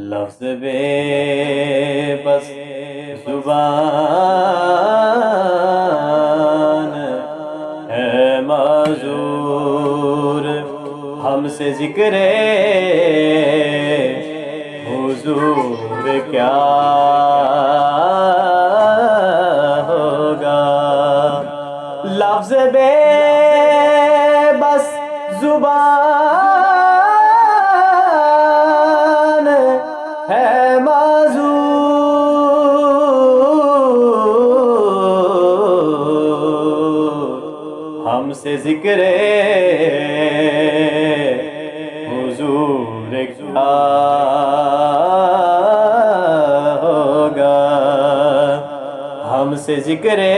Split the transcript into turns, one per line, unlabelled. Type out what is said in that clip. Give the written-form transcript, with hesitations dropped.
लफ्ज़ बे बस ज़ुबान है माज़ूर, हमसे ज़िक्रे हुज़ूर क्या होगा। लफ्ज़ बे बस ज़ुबान है माज़ूर, हमसे ज़िक्रे हुज़ूर क्या होगा। हमसे ज़िक्रे